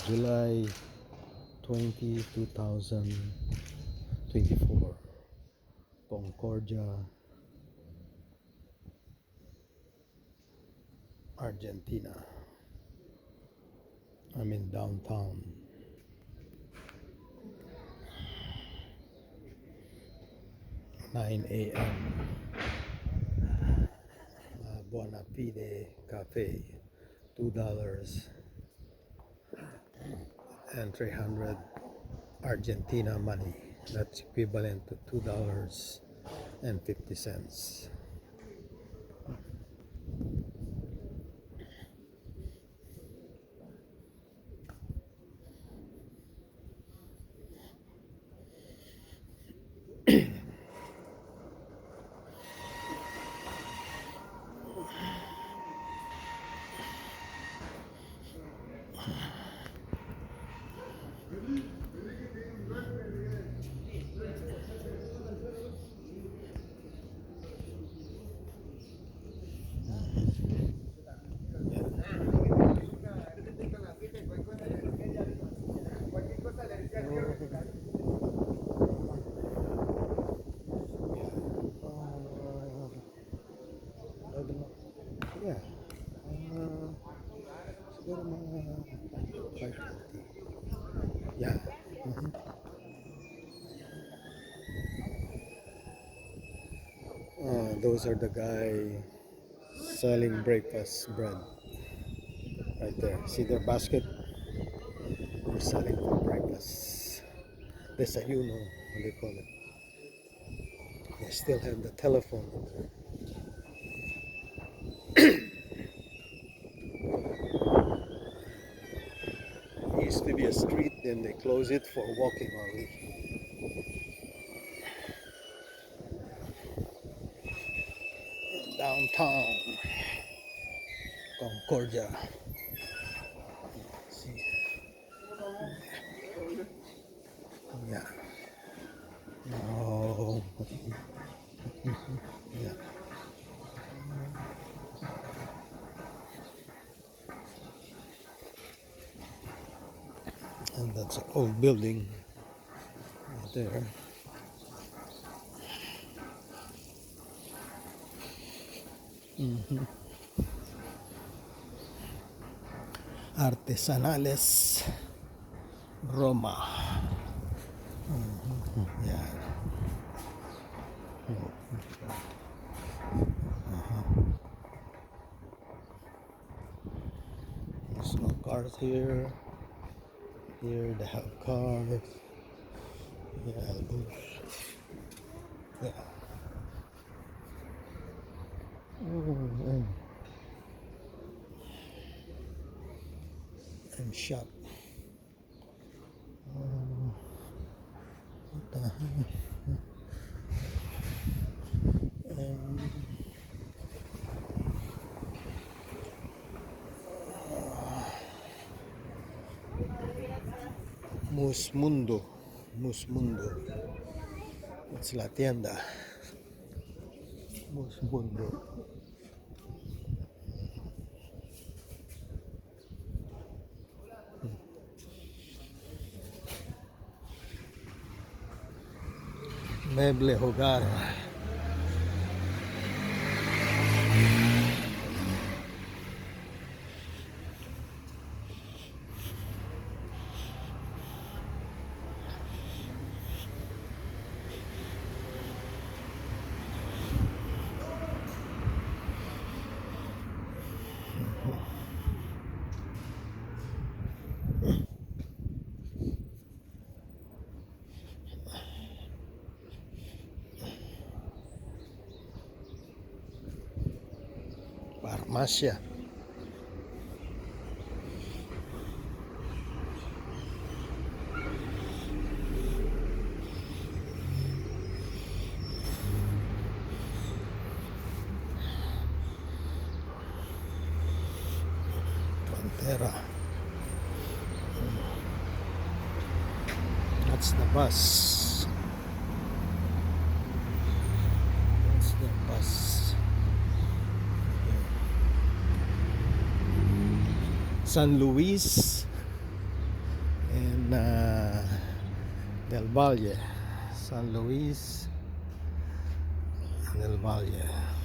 July 20, 2024, Concordia, Argentina. I'm in downtown. (9 a.m.) Buona Fide Cafe, $2 and 300 Argentina money. That's equivalent to $2.50. Yeah. Siguro mga 5:30. Yeah. Those are the guy selling breakfast bread right there. See their basket? They're selling for breakfast. Desayuno, what do they call it? They still have the telephone. It used to be a street, then they close it for walking only. Downtown Concordia. See? Yeah. Oh. Yeah. And that's an old building right there. Artesanales Roma. Yeah. There's no cars here. Here they have cars. Yeah, those. Yeah. And shop. What the hell? And Musmundo. It's la tienda. Musmundo. Meble Hogar. Farmacia. Frontera. That's the bus. That's the bus. San Luis Del Valle, San Luis del Valle.